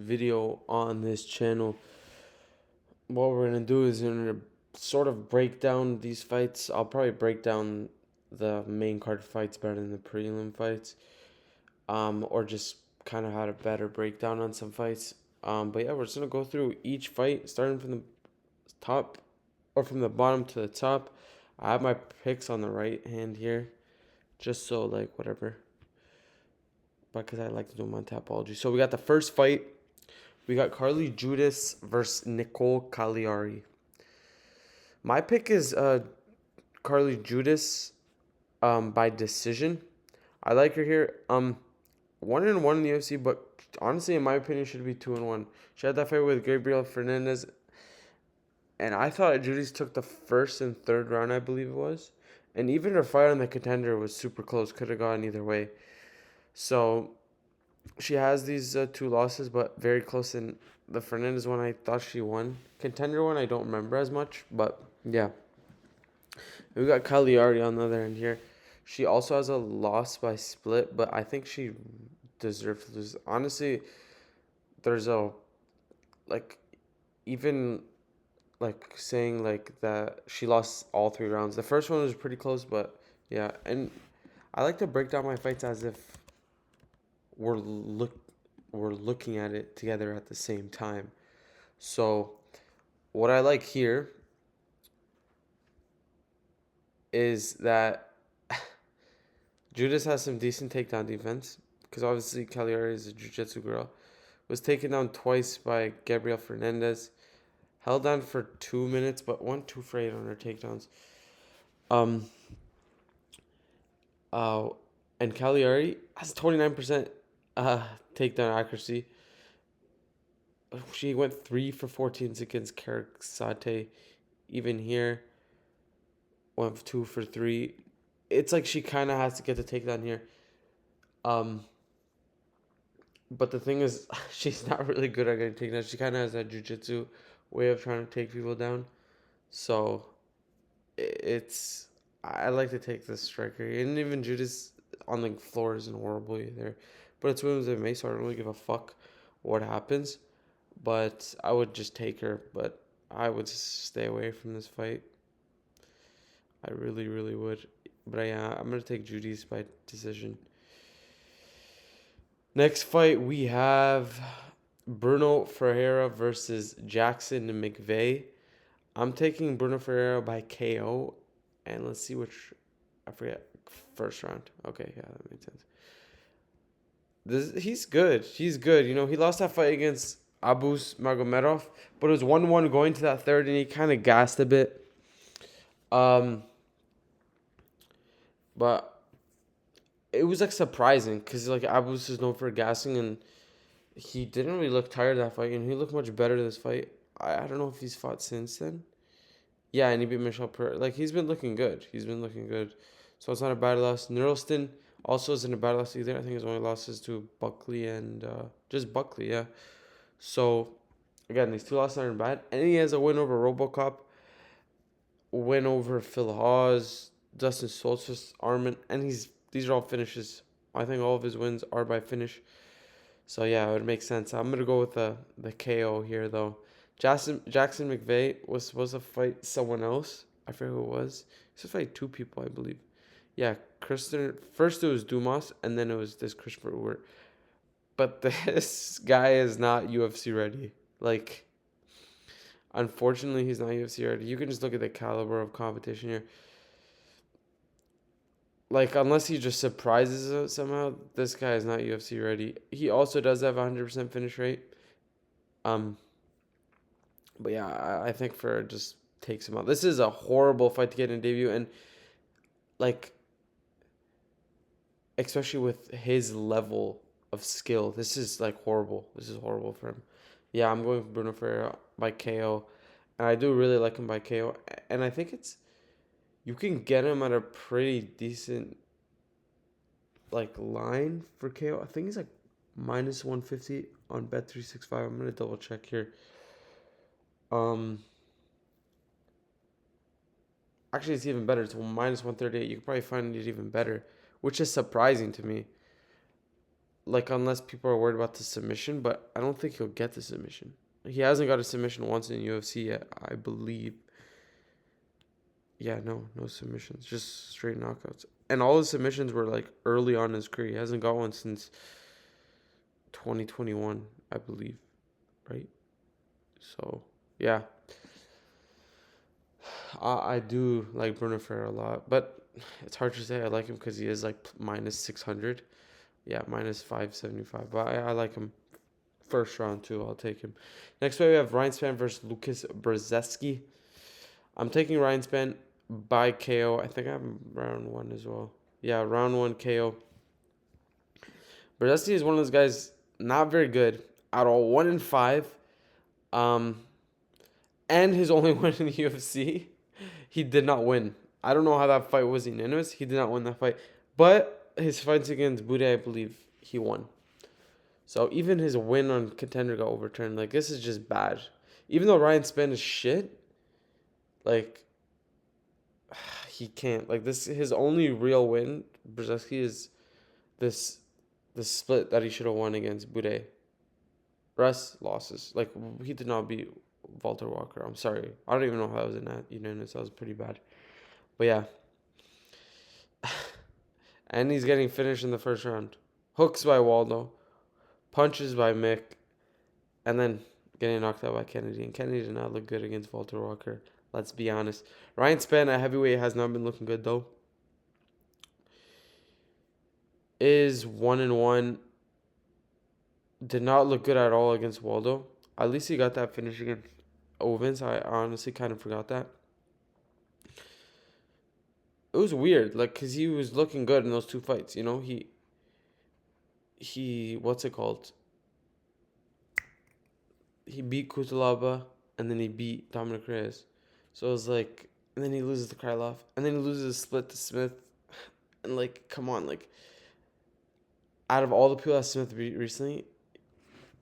video on this channel. What we're gonna do is we're gonna sort of break down these fights. I'll probably break down the main card fights better than the prelim fights, or just kind of had a better breakdown on some fights. But yeah, we're just gonna go through each fight, starting from the top or from the bottom to the top. I have my picks on the right hand here, just so like whatever. But because I like to do my topology. So we got the first fight. We got Carly Judas versus Nicole Cagliari. My pick is Carly Judas by decision. I like her here. 1-1 in the UFC, but honestly, in my opinion, should be 2-1. She had that fight with Gabriel Fernandez, and I thought Judas took the first and third round, I believe it was. And even her fight on the contender was super close. Could have gone either way. So she has these two losses, but very close. In the Fernandez one, I thought she won. Contender one, I don't remember as much, but yeah. We got Cagliari on the other end here. She also has a loss by split, but I think she deserved to lose. Honestly, there's a like even like saying like that she lost all three rounds. The first one was pretty close, but yeah. And I like to break down my fights as if we're look we're looking at it together at the same time. So what I like here is that Judas has some decent takedown defense because obviously Cagliari is a jiu-jitsu girl. Was taken down twice by Gabriel Fernandez. Held down for 2 minutes, but won 2 for 8 on her takedowns. Um. Uh, and Cagliari has 29% takedown accuracy. She went 3 for 14 against Carrick Sate. Even here, went 2 for 3. It's like she kind of has to get the takedown here. But the thing is, she's not really good at getting takedowns. She kind of has that jiu-jitsu way of trying to take people down. So, it's... I like to take this striker. And even Judas on the floor isn't horrible either. But it's women's MMA, so I don't really give a fuck what happens. But I would just take her. But I would stay away from this fight. I really, really would. But yeah, I'm going to take Judy's by decision. Next fight, we have Bruno Ferreira versus Jackson McVeigh. I'm taking Bruno Ferreira by KO. And let's see which... I forget. First round. Okay, yeah, that makes sense. He's good. He's good. You know, he lost that fight against Abus Magomedov, but it was 1-1 going to that third, and he kind of gassed a bit. But it was like surprising because like Abus is known for gassing, and he didn't really look tired of that fight, and he looked much better this fight. I don't know if he's fought since then. Yeah, and he beat Michel Pereira. Like, he's been looking good. He's been looking good. So it's not a bad loss. Nurlston also isn't a bad loss either. I think his only losses to Buckley and just Buckley, yeah. So, again, these two losses aren't bad. And he has a win over Robocop, win over Phil Hawes, Dustin Soltis, Armin, and these are all finishes. I think all of his wins are by finish. So yeah, it would make sense. I'm gonna go with the KO here though. Jackson McVeigh was supposed to fight someone else. I forget who it was. He was supposed to fight two people, I believe. Yeah, Kristen. First it was Dumas, and then it was this Christopher Uwer. But this guy is not UFC ready. Like, unfortunately, he's not UFC ready. You can just look at the caliber of competition here. Like, unless he just surprises us somehow, this guy is not UFC ready. He also does have a 100% finish rate. But yeah, I think for just takes him out. This is a horrible fight to get in debut, and like, especially with his level of skill, this is like horrible. This is horrible for him. Yeah, I'm going for Bruno Ferreira by KO, and I do really like him by KO, and I think it's you can get him at a pretty decent like line for KO. I think he's like minus 150 on Bet365. I'm gonna double check here. Actually, it's even better. It's minus 138. You could probably find it even better, which is surprising to me. like, unless people are worried about the submission, but I don't think he'll get the submission. He hasn't got a submission once in UFC yet, I believe. Yeah, no submissions, just straight knockouts. And all his submissions were like early on in his career. He hasn't got one since 2021, I believe, right? So, yeah. I do like Bruno Ferrer a lot, but it's hard to say I like him because he is like minus 600. Yeah, minus 575. But I like him first round too. I'll take him. Next way we have Ryan Spann versus Lucas Brzezinski. I'm taking Ryan Spann by KO. I think I have round one as well. Yeah, round one KO. Brzezinski is one of those guys not very good at all. 1-5. Um, and his only win in the UFC, he did not win. I don't know how that fight was unanimous. He did not win that fight. But his fights against Bude, I believe he won. So even his win on Contender got overturned. Like, this is just bad. Even though Ryan Spann is shit, like, he can't. Like, this, his only real win, Brzezinski, is this split that he should have won against Bude. Rest losses. Like, he did not beat Walter Walker. I'm sorry. I don't even know how that was in that unanimous. That was pretty bad. But yeah. And he's getting finished in the first round. Hooks by Waldo. Punches by Mick. And then getting knocked out by Kennedy. And Kennedy did not look good against Walter Walker. Let's be honest. Ryan Spann at heavyweight has not been looking good, though. Is 1-1. Did not look good at all against Waldo. At least he got that finish against Owens. I honestly kind of forgot that. It was weird, like, because he was looking good in those two fights, you know? He what's it called? He beat Kutalaba, and then he beat Dominic Reyes. So it was like, and then he loses to Krylov, and then he loses a split to Smith. And, like, come on, like, out of all the people that Smith beat recently,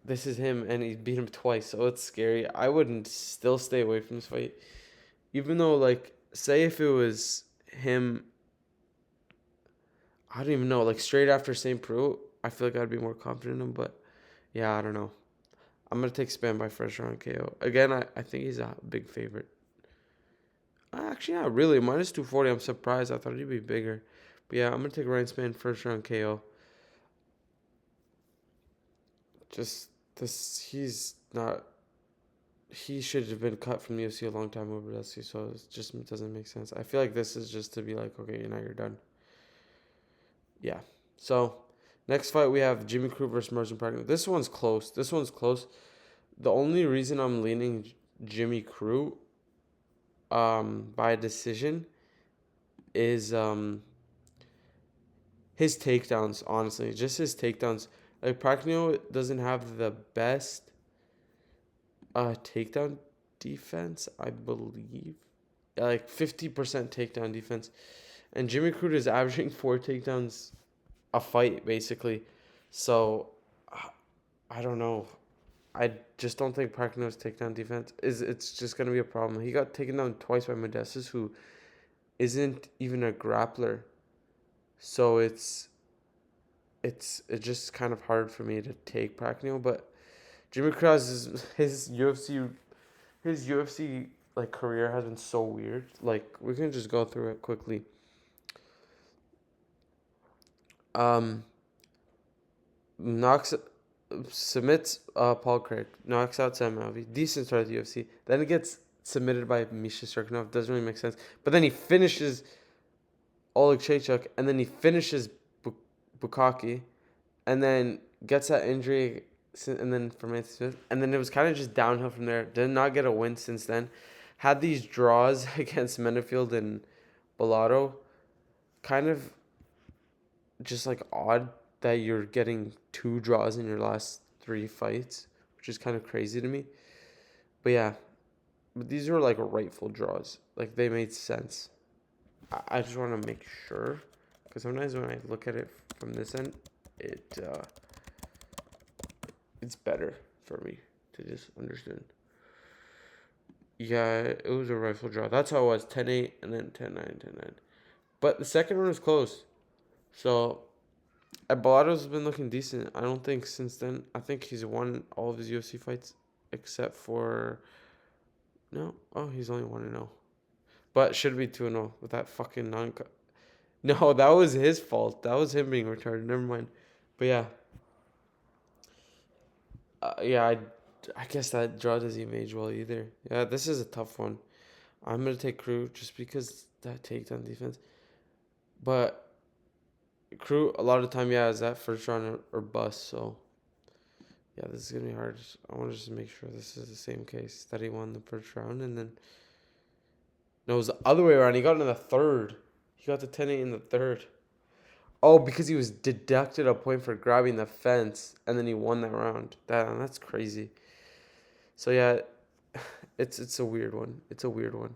this is him, and he beat him twice, so it's scary. I wouldn't still stay away from this fight. Even though, like, say if it was him, I don't even know, like, straight after St. Preux, I feel like I'd be more confident in him, but yeah, I don't know. I'm going to take Spann by first round KO. Again, I think he's a big favorite. Actually, not really. Minus 240, I'm surprised. I thought he'd be bigger. But yeah, I'm going to take Ryan Spann first round KO. Just, he's not, he should have been cut from the UFC a long time over Dusty, so it just doesn't make sense. I feel like this is just to be like, okay, now you're done. Yeah. So, next fight we have Jimmy Crute versus Merson Pragno. This one's close. The only reason I'm leaning Jimmy Crute by decision is his takedowns, honestly. Just his takedowns. Like, Pragno doesn't have the best takedown defense, I believe. Like 50% takedown defense. And Jimmy Crute is averaging 4 takedowns a fight, basically. So, I don't know. I just don't think Pragno's takedown defense it's just going to be a problem. He got taken down twice by Modestas, who isn't even a grappler. So it's just kind of hard for me to take Pragno, but Jimmy Crute, his UFC like career has been so weird. Like, we can just go through it quickly. Submits Paul Craig, knocks out Sam Alvey. Decent start at the UFC. Then it gets submitted by Misha Serkinov. Doesn't really make sense. But then he finishes Oleg Chaychuk, and then he finishes Bukaki, and then gets that injury, and then from Anthony Smith. And then it was kind of just downhill from there. Did not get a win since then. Had these draws against Menefield and Bellato. Kind of just like odd that you're getting 2 draws in your last 3 fights, which is kind of crazy to me. But yeah, but these were like rightful draws. Like, they made sense. I just want to make sure, because sometimes when I look at it from this end, it's better for me to just understand. Yeah, it was a rightful draw. That's how it was, 10-8 and then 10-9, 10-9. But the second one was close. So, Bellato's been looking decent. I don't think since then. I think he's won all of his UFC fights except for no. Oh, he's only 1-0. But should be 2-0 with that fucking non. No, that was his fault. That was him being retarded. Never mind. But yeah, yeah. I guess that draw doesn't even age well either. Yeah, this is a tough one. I'm gonna take Crew just because that takedown defense. But Crew a lot of the time, yeah, is that first round or bust. So yeah, this is gonna be hard. I want to just make sure this is the same case that he won the first round and then no, it was the other way around. He got in the third. He got the 10-8 in the third. Oh, because he was deducted a point for grabbing the fence, and then he won that round. That's crazy. So yeah, it's a weird one. It's a weird one.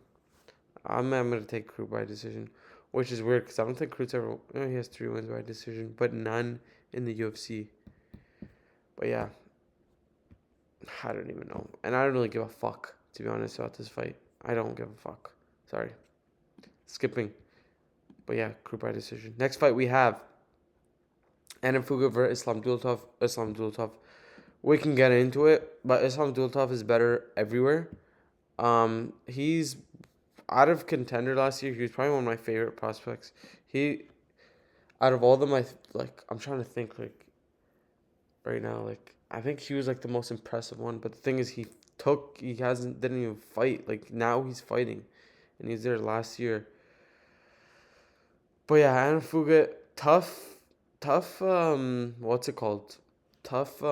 I'm gonna take Crew by decision, which is weird because I don't think Crew's ever. No, he has 3 wins by decision, but none in the UFC. But yeah, I don't even know, and I don't really give a fuck to be honest about this fight. I don't give a fuck. Sorry, skipping. But yeah, Crew by decision. Next fight we have Anafuga versus Islam Dulatov. Islam Dulatov. We can get into it, but Islam Dulatov is better everywhere. He's out of contender last year. He was probably one of my favorite prospects. He, out of all of them, I'm trying to think like right now. Like I think he was like the most impressive one. But the thing is, he didn't even fight. Like now he's fighting, and he's there last year. But yeah, Anafuga, tough. What's it called? Tough.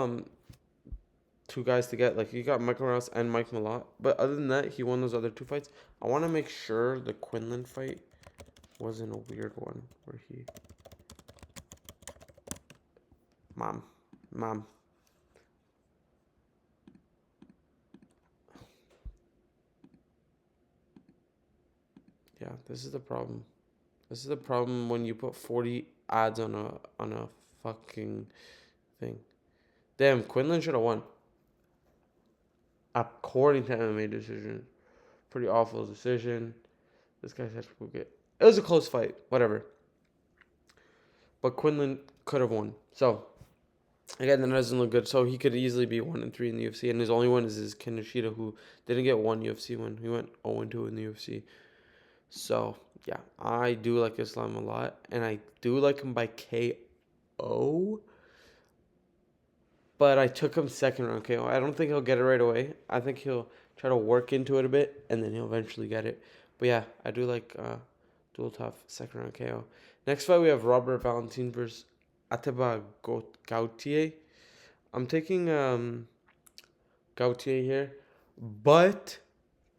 2 guys to get. Like he got Michael Rouse and Mike Malott. But other than that, he won those other 2 fights. I want to make sure the Quinlan fight wasn't a weird one where he. Mom. Yeah, this is the problem. This is the problem when you put 40 ads on a fucking thing. Damn, Quinlan should have won. According to MMA decision. Pretty awful decision. This guy said it was a close fight. Whatever. But Quinlan could have won. So again, that doesn't look good. So he could easily be 1-3 in the UFC, and his only one is Ken Nishida, who didn't get one UFC win. He went 0-2 in the UFC. So yeah, I do like Islam a lot, and I do like him by KO. But I took him second round KO. I don't think he'll get it right away. I think he'll try to work into it a bit, and then he'll eventually get it. But yeah, I do like Dulatov second round KO. Next fight we have Robert Valentin versus Ateba Gautier. I'm taking Gautier here, but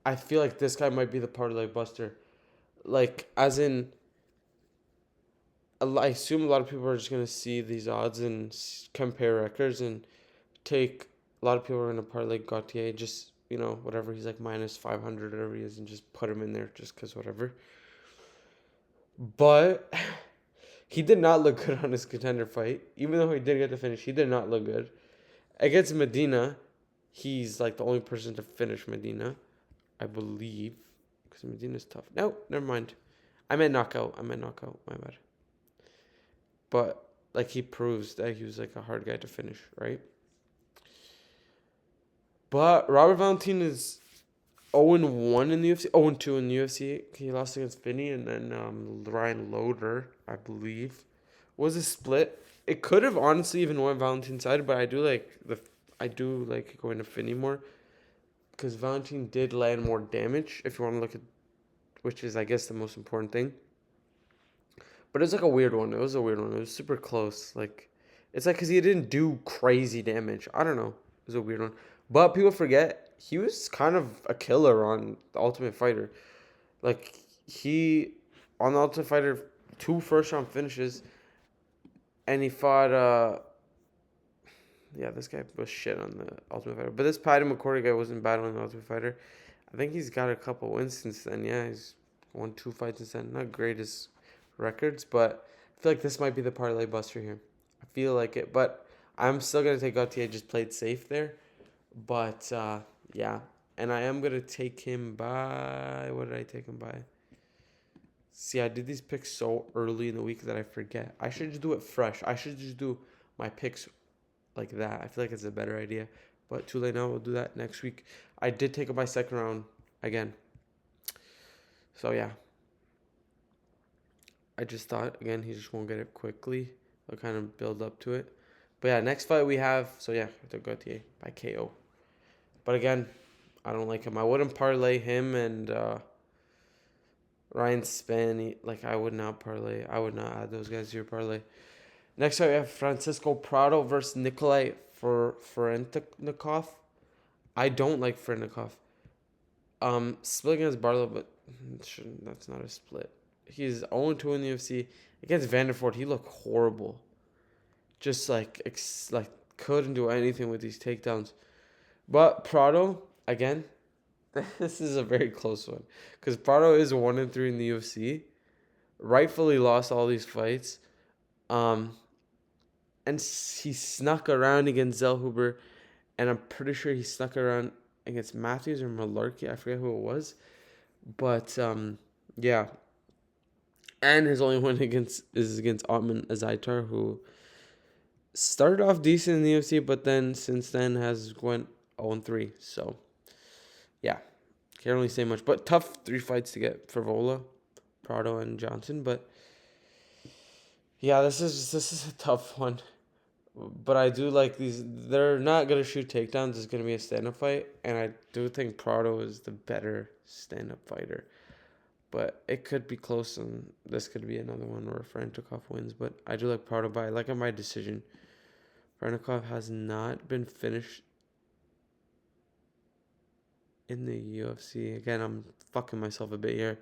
I feel like this guy might be the parlay buster. Like, as in, I assume a lot of people are just gonna see these odds and compare records and take. A lot of people are gonna parlay Gautier, just whatever he's like minus 500 whatever he is, and just put him in there just cause whatever. But he did not look good on his contender fight, even though he did get the finish. He did not look good against Medina. He's like the only person to finish Medina, I believe, because Medina's tough. No, never mind. I meant knockout. My bad. But like he proves that he was like a hard guy to finish, right? But Robert Valentin is 0-1 in the UFC, 0-2 in the UFC. He lost against Finney and then Ryan Loder, I believe, was a split. It could have honestly even went Valentin's side, but I do like going to Finney more because Valentin did land more damage. If you want to look at, which is I guess the most important thing. But it was like a weird one. It was a weird one. It was super close. Like, it's like because he didn't do crazy damage. I don't know. It was a weird one. But people forget he was kind of a killer on the Ultimate Fighter. Like he on the Ultimate Fighter 2 first round finishes, and he fought. Yeah, this guy was shit on the Ultimate Fighter. But this Paddy McCordy guy wasn't bad on the Ultimate Fighter. I think he's got a couple wins since then. Yeah, he's won 2 fights since then. Not greatest records, but I feel like this might be the parlay buster here. I feel like it, but I'm still gonna take Gautier. Just played safe there, but yeah, and I am gonna take him by. What did I take him by? See, I did these picks so early in the week that I forget. I should just do it fresh. I should just do my picks like that. I feel like it's a better idea. But too late now. We'll do that next week. I did take up my second round again. So, yeah. I just thought, again, he just won't get it quickly. I'll kind of build up to it. But, yeah, next fight we have. So, yeah, the Gauthier by KO. But, again, I don't like him. I wouldn't parlay him and Ryan Spann. Like, I would not parlay. I would not add those guys to your parlay. Next up, we have Francisco Prado versus Nikolai Ferentikov. I don't like Ferentikov. Split against Barlow, but that's not a split. He's 0-2 in the UFC. Against Vanderford, he looked horrible. Just like couldn't do anything with these takedowns. But Prado, again, this is a very close one. Because Prado is 1-3 in the UFC. Rightfully lost all these fights. And he snuck around against Zellhuber. And I'm pretty sure he snuck around against Matthews or Malarkey. I forget who it was. But, yeah. And his only win is against Otman Azaitar, who started off decent in the UFC, but then since then has went 0-3. So, yeah. Can't really say much. But tough 3 fights to get for Vola, Prado, and Johnson. But, yeah, this is a tough one. But I do like these. They're not going to shoot takedowns. It's going to be a stand-up fight. And I do think Prado is the better stand-up fighter. But it could be close, and this could be another one where Ferentikov wins. But I do like Prado by, like, my decision. Ferentikov has not been finished in the UFC. Again, I'm fucking myself a bit here.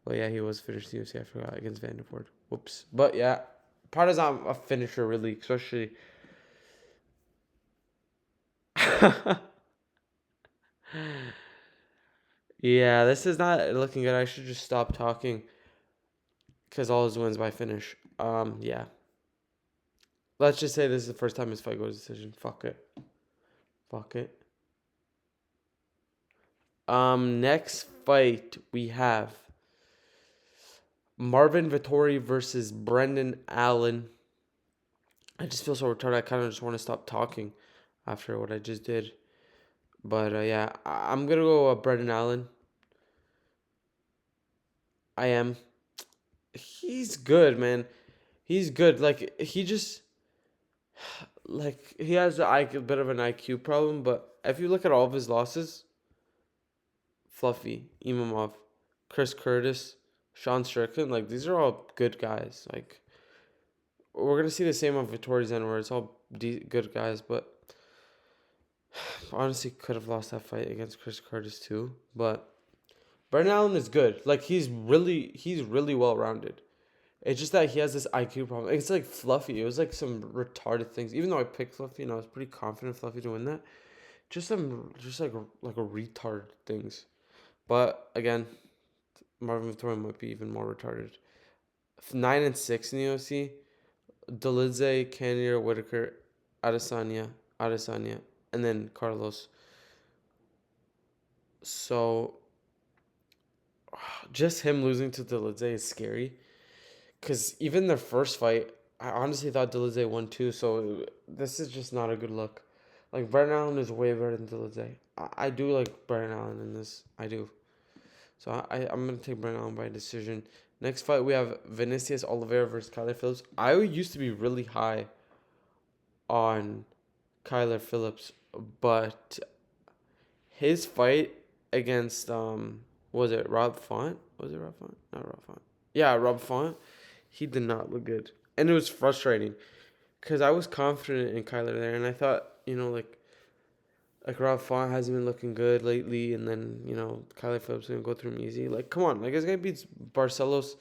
But, yeah, he was finished in the UFC. I forgot, against Vanderford. Whoops. But, yeah, Prado's not a finisher, really, especially... Yeah, this is not looking good. I should just stop talking because all his wins by finish. Yeah. Let's just say this is the first time his fight goes decision. Fuck it. Fuck it. Next fight we have Marvin Vettori versus Brendan Allen. I just feel so retarded. I kind of just want to stop talking after what I just did. But, yeah, I'm going to go Brendan Allen. I am. He's good, man. He's good. Like, he just... Like, he has a bit of an IQ problem, but if you look at all of his losses... Fluffy, Imamov, Chris Curtis, Sean Strickland, like, these are all good guys. Like, we're going to see the same on Vittori's end where it's all good guys, but... Honestly, could have lost that fight against Chris Curtis too, but Brendan Allen is good. Like, he's really well rounded. It's just that he has this IQ problem. It's like Fluffy. It was like some retarded things. Even though I picked Fluffy and I was pretty confident Fluffy to win that, just like a retard things. But again, Marvin Vettori might be even more retarded. 9-6 in the UFC. Dolidze, Cannonier, Whitaker, Adesanya, and then Carlos. So, just him losing to Dolidze is scary. Because even their first fight, I honestly thought Dolidze won too. So, this is just not a good look. Like, Brendan Allen is way better than Dolidze. I do like Brendan Allen in this. I do. So, I'm going to take Brendan Allen by decision. Next fight, we have Vinicius Oliveira versus Kyler Phillips. I used to be really high on Kyler Phillips, but his fight against was it Rob Font? Was it Rob Font? Not Rob Font. Yeah, Rob Font. He did not look good, and it was frustrating because I was confident in Kyler there, and I thought, like Rob Font hasn't been looking good lately, and then Kyler Phillips gonna go through him easy. Like, come on, like, this guy beats Barcelos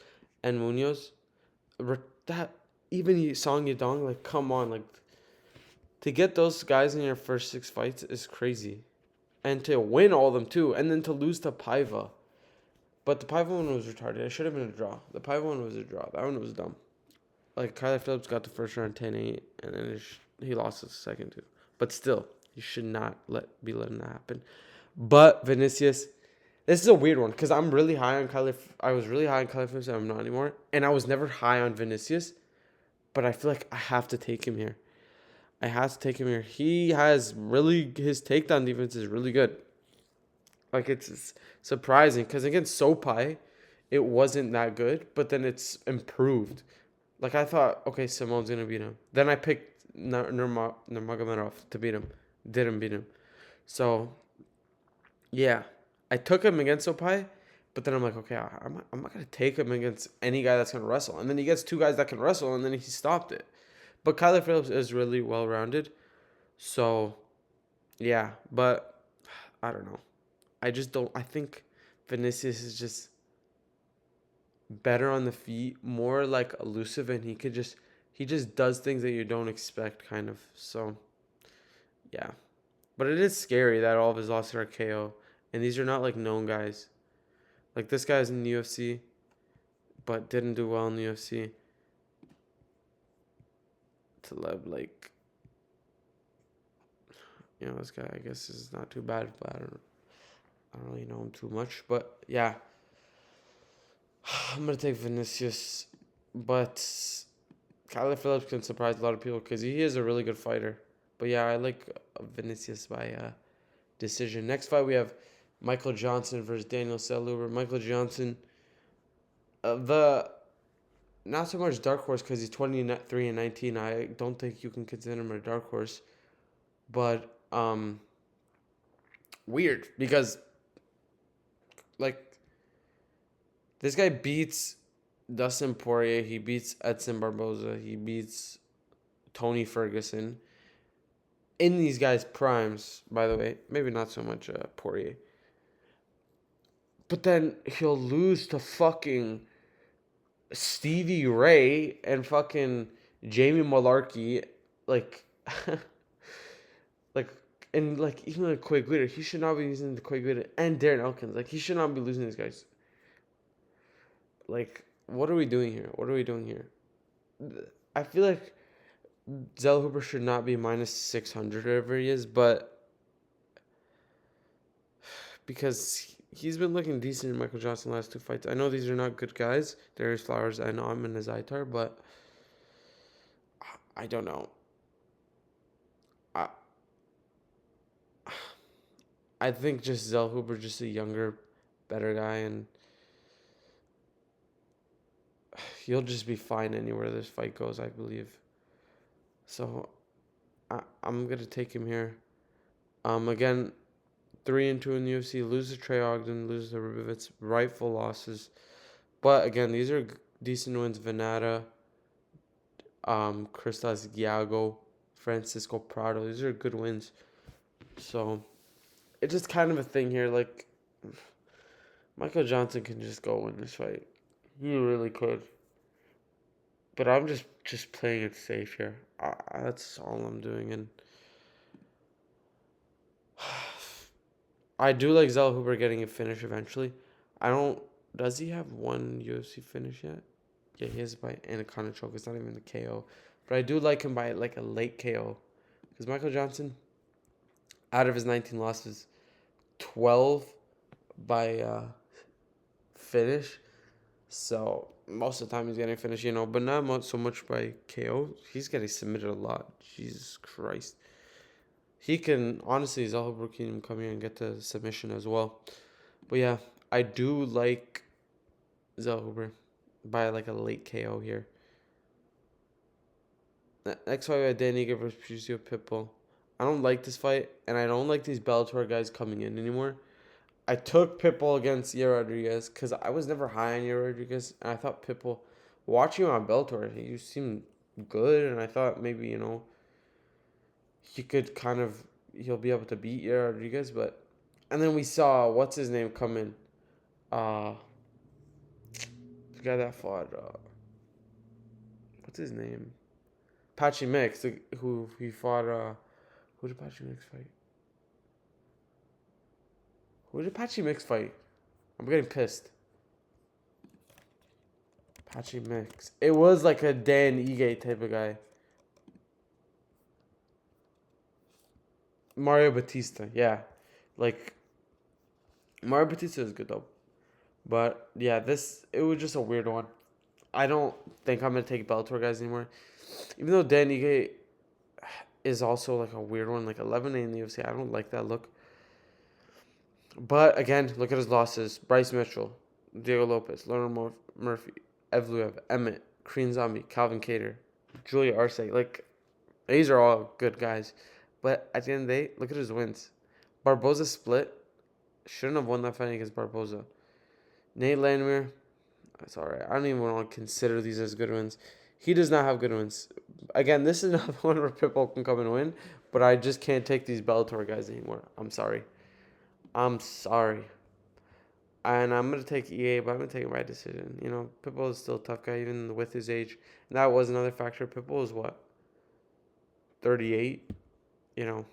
and Munoz. That even Song Yadong, like, come on, like. To get those guys in your first 6 fights is crazy. And to win all of them, too. And then to lose to Paiva. But the Paiva one was retarded. It should have been a draw. The Paiva one was a draw. That one was dumb. Like, Kyler Phillips got the first round 10-8. And then he lost the second, too. But still, you should not be letting that happen. But Vinicius, This is a weird one because I'm really high on I was really high on Caliph, and I'm not anymore. And I was never high on Vinicius, but I feel like I have to take him here. I have to take him here. He has really his takedown defense is really good. Like it's surprising because against Sopai, it wasn't that good, but then it's improved. Like I thought, okay, Simone's gonna beat him. Then I picked Nurmagomedov to beat him. Didn't beat him. So yeah, I took him against Sopai, but then I'm like, okay, I'm not gonna take him against any guy that's gonna wrestle. And then he gets two guys that can wrestle, and then he stopped it. But Kyler Phillips is really well rounded, so yeah. But I don't know. I just don't. I think Vinicius is just better on the feet, more like elusive, and he just does things that you don't expect, kind of. So yeah, but it is scary that all of his losses are KO, and these are not like known guys. Like this guy's in the UFC, but didn't do well in the UFC. Taleb, like, this guy I guess is not too bad, but I don't really know him too much. But yeah, I'm gonna take Vinicius, but Kyler Phillips can surprise a lot of people because he is a really good fighter. But yeah, I like Vinicius by decision. Next fight we have Michael Johnson versus Daniel Saluber. Michael Johnson, the not so much dark horse because he's 23-19. I don't think you can consider him a dark horse, but weird because like this guy beats Dustin Poirier, he beats Edson Barboza, he beats Tony Ferguson in these guys' primes. By the way, maybe not so much Poirier, but then he'll lose to fucking Stevie Ray and fucking Jamie Malarkey, like, like, and like even like Quay Guida, he should not be using the Quay Guida and Darren Elkins. Like he should not be losing these guys. Like, what are we doing here? What are we doing here? I feel like Zell Hooper should not be minus 600 whatever he is, but because he's been looking decent in Michael Johnson last two fights. I know these are not good guys. Darius Flowers, I know I'm in his Zaitar, but I don't know. I think just Zell Hooper, just a younger, better guy, and he'll just be fine anywhere this fight goes, I believe. So I'm gonna take him here. Again, 3-2 in the UFC. Loses to Trey Ogden, loses to Rubovitz, rightful losses. But again, these are decent wins. Venata, Christos Giago, Francisco Prado. These are good wins. So it's just kind of a thing here. Like Michael Johnson can just go win this fight. He really could. But I'm just playing it safe here. That's all I'm doing. And I do like Zell Hooper getting a finish eventually. Does he have one UFC finish yet? Yeah, he has by Anaconda choke. It's not even the KO. But I do like him by like a late KO. Because Michael Johnson, out of his 19 losses, 12 by finish. So most of the time he's getting finished, but not so much by KO. He's getting submitted a lot. Jesus Christ. He can, honestly, Zell Hooper can come here and get the submission as well. But yeah, I do like Zell Hooper by like a late KO here. Next fight we have Dan Ige versus Patricio Pitbull. I don't like this fight, and I don't like these Bellator guys coming in anymore. I took Pitbull against Yair Rodriguez because I was never high on Yair Rodriguez, and I thought Pitbull, watching him on Bellator, he seemed good, and I thought maybe, he could he'll be able to beat Yair Rodriguez, and then we saw, what's his name come in? The guy that fought, what's his name? Patchy Mix, who he fought, who did Patchy Mix fight? Who did Patchy Mix fight? I'm getting pissed. Patchy Mix. It was like a Dan Ige type of guy. Mario Batista, yeah. Like, Mario Batista is good though. But yeah, it was just a weird one. I don't think I'm gonna take Bellator guys anymore. Even though Dan Ige is also like a weird one, like 11 in the UFC. I don't like that look. But again, look at his losses: Bryce Mitchell, Diego Lopez, Leonard Murphy, Evluev, Emmett, Korean Zombie, Calvin Cater, Julia Arce. Like these are all good guys. But at the end of the day, look at his wins. Barboza split. Shouldn't have won that fight against Barboza. Nate Landwehr, that's all right. I don't even want to consider these as good wins. He does not have good wins. Again, this is not the one where Pitbull can come and win, but I just can't take these Bellator guys anymore. I'm sorry. I'm sorry. And I'm going to take EA, but I'm going to take it by decision. You know, Pitbull is still a tough guy, even with his age. And that was another factor. Pitbull is what? 38? You know,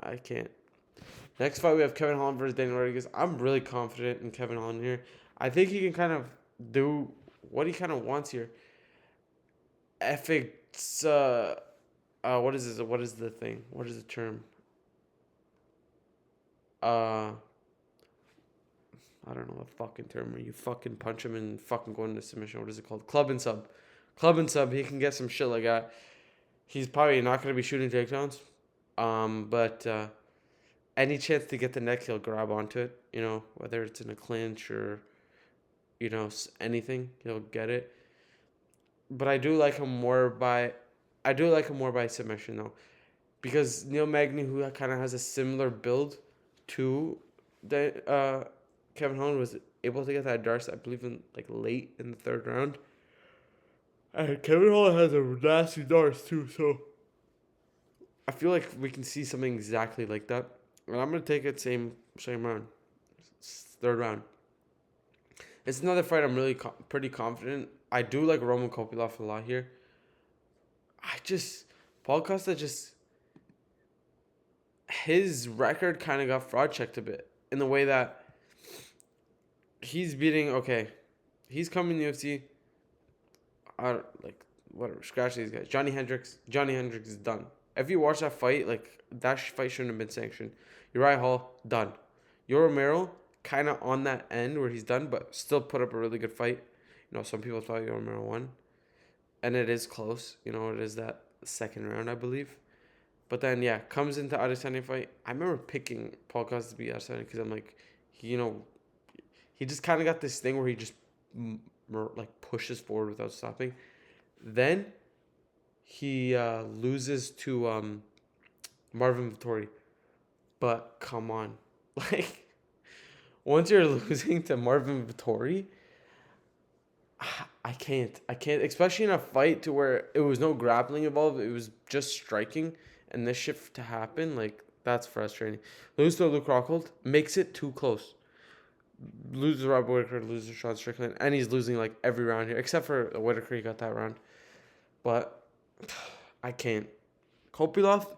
I can't. Next fight, we have Kevin Holland versus Daniel Rodriguez. I'm really confident in Kevin Holland here. I think he can kind of do what he kind of wants here. If it's, what is this? What is the thing? What is the term? Uh, I don't know the fucking term where you fucking punch him and fucking go into submission. What is it called? Club and sub. Club and sub. He can get some shit like that. He's probably not going to be shooting takedowns. But any chance to get the neck, he'll grab onto it. You know, whether it's in a clinch or, you know, anything, he'll get it. But I do like him more by submission though, because Neil Magny, who kind of has a similar build to the Kevin Holland, was able to get that Darce, I believe, in like late in the third round. And Kevin Holland has a nasty Darce too, so I feel like we can see something exactly like that. And I'm gonna take it same round, third round. It's another fight I'm really pretty confident. I do like Roman Kopylov a lot here. Paul Costa his record kind of got fraud checked a bit in the way that he's coming to the UFC. Whatever, scratch these guys. Johnny Hendricks is done. If you watch that fight, like that fight shouldn't have been sanctioned. Uriah Hall, done. Yoel Romero, kind of on that end where he's done, but still put up a really good fight. You know, some people thought Yoel Romero won, and it is close. You know, it is that second round, I believe. But then, yeah, comes into Adesanya fight. I remember picking Paul Costa to beat Adesanya because I'm like, he just kind of got this thing where he just pushes forward without stopping. Then he loses to Marvin Vettori. But come on, like once you're losing to Marvin Vettori, I can't, especially in a fight to where it was no grappling involved. It was just striking, and this shit to happen, like that's frustrating. Lose to Luke Rockhold makes it too close. Loses to Rob Whittaker, loses to Sean Strickland, and he's losing like every round here, except for Whittaker. He got that round, but I can't. Kopylov,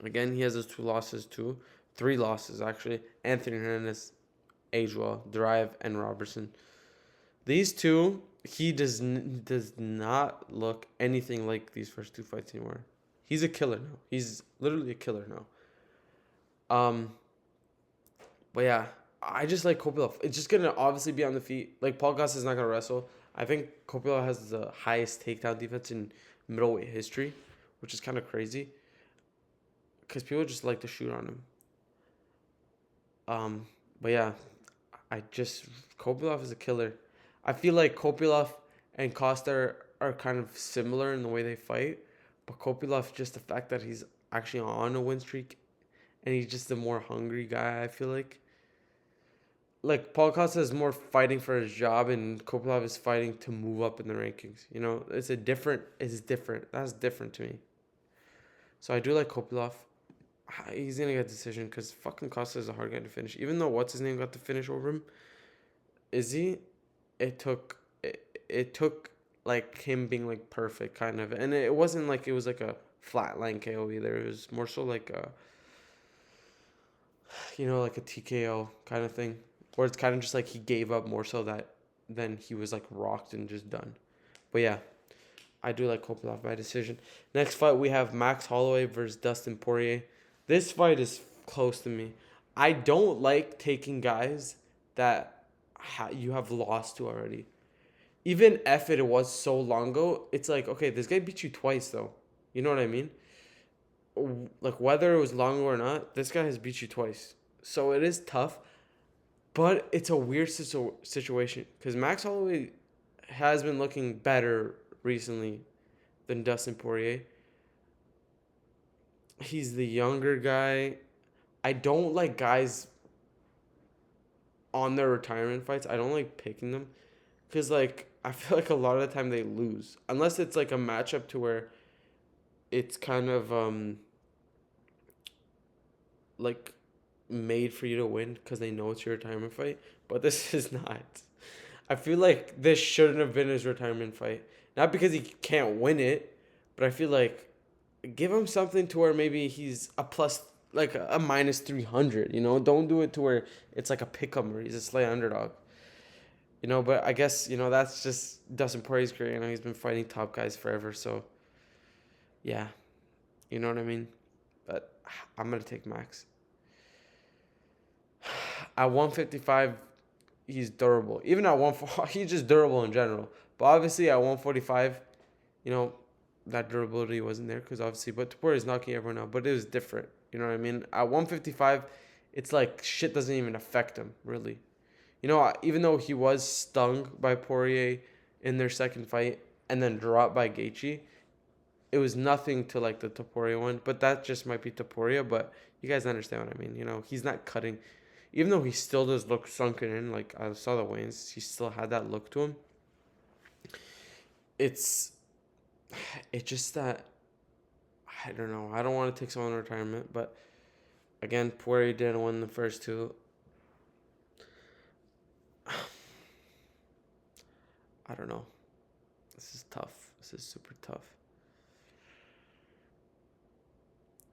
again, he has those 2 losses too. 3 losses, actually. Anthony Hernandez, aged well. Derive, and Robertson. These 2, he does not look anything like these first 2 fights anymore. He's a killer now. He's literally a killer now. But yeah, I just like Kopylov. It's just going to obviously be on the feet. Like, Paul Costa is not going to wrestle. I think Kopylov has the highest takedown defense in middleweight history, which is kind of crazy, because people just like to shoot on him. But yeah, Kopylov is a killer. I feel like Kopylov and Costa are kind of similar in the way they fight, but Kopylov, just the fact that he's actually on a win streak, and he's just a more hungry guy, I feel like. Like, Paul Costa is more fighting for his job, and Kopylov is fighting to move up in the rankings. You know, it's different. That's different to me. So I do like Kopylov. He's going to get a decision because fucking Costa is a hard guy to finish. Even though what's-his-name got the finish over him, it took like him being like perfect kind of. And it wasn't like it was like a flatline KO either. It was more so like like a TKO kind of thing. Where it's kind of just like he gave up more so that then he was like rocked and just done. But yeah, I do like Kopylov by decision. Next fight, we have Max Holloway versus Dustin Poirier. This fight is close to me. I don't like taking guys that you have lost to already. Even if it was so long ago, it's like, okay, this guy beat you twice though. You know what I mean? Like whether it was long ago or not, this guy has beat you twice. So it is tough, but it's a weird situation because Max Holloway has been looking better recently than Dustin Poirier. He's the younger guy. I don't like guys on their retirement fights. I don't like picking them because like I feel like a lot of the time they lose unless it's like a matchup to where it's kind of like made for you to win because they know it's your retirement fight. But this is not. I feel like this shouldn't have been his retirement fight. Not because he can't win it, but I feel like give him something to where maybe he's a plus, like a minus 300, you know? Don't do it to where it's like a pick 'em or he's a slight underdog. You know, but I guess, that's just Dustin Poirier's career. He's been fighting top guys forever, so yeah. You know what I mean? But I'm going to take Max. At 155, he's durable. Even at he's just durable in general. But obviously at 145, that durability wasn't there because obviously, but Poirier is knocking everyone out. But it was different. You know what I mean? At 155, it's like shit doesn't even affect him really. Even though he was stung by Poirier in their second fight and then dropped by Gaethje, it was nothing to like the Topuria one. But that just might be Topuria. But you guys understand what I mean. He's not cutting. Even though he still does look sunken in, like I saw the weigh-ins, he still had that look to him. It's just that, I don't know. I don't want to take someone in retirement, but again, Poirier didn't win the first two. I don't know. This is tough. This is super tough.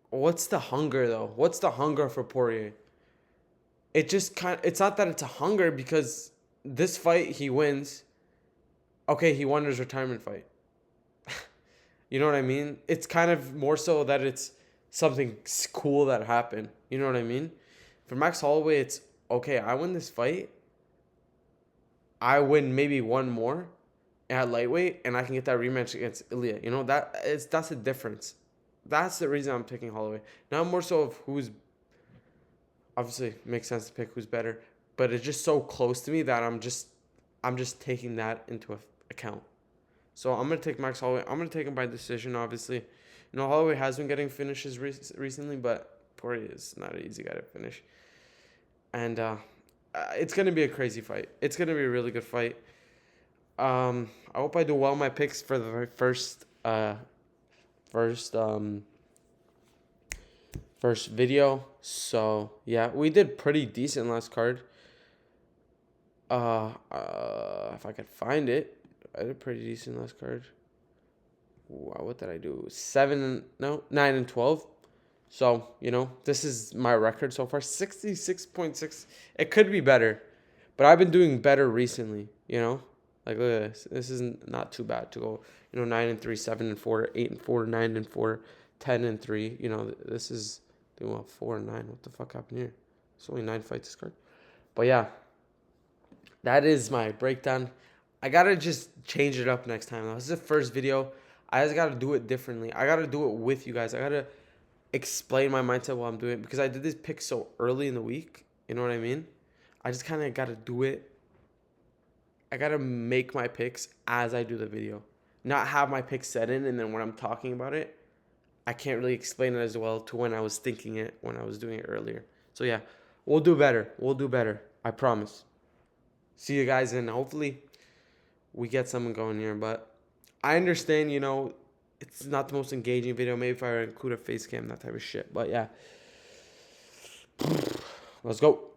What's the hunger though? What's the hunger for Poirier? It's not that it's a hunger because this fight he wins. Okay, he won his retirement fight. You know what I mean? It's kind of more so that it's something cool that happened. You know what I mean? For Max Holloway, it's okay, I win this fight. I win maybe one more at lightweight and I can get that rematch against Ilya. That's the difference. That's the reason I'm taking Holloway. Not more so of who's, obviously makes sense to pick who's better, but it's just so close to me that I'm just taking that into account. So I'm gonna take Max Holloway. I'm gonna take him by decision. Obviously, Holloway has been getting finishes recently, but Poirier is not an easy guy to finish. And it's gonna be a crazy fight. It's gonna be a really good fight. I hope I do well my picks for the first video. So yeah, we did pretty decent last card. If I could find it, I did pretty decent last card. Wow, what did I do? 9 and 12. So this is my record so far. 66.6. It could be better, but I've been doing better recently. Like look at this. This is not too bad to go. 9 and 3, 7 and 4, 8 and 4, 9 and 4, 10 and 3. This is doing well. 4 and 9. What the fuck happened here? It's only 9 fights this card. But yeah, that is my breakdown. I gotta just change it up next time. This is the first video. I just gotta do it differently. I gotta do it with you guys. I gotta explain my mindset while I'm doing it because I did this pick so early in the week. You know what I mean? I just kind of gotta do it. I gotta make my picks as I do the video. Not have my picks set in and then when I'm talking about it, I can't really explain it as well to when I was thinking it, when I was doing it earlier. So yeah, we'll do better. We'll do better. I promise. See you guys, and hopefully we get something going here. But I understand, it's not the most engaging video. Maybe if I include a face cam, that type of shit. But yeah, let's go.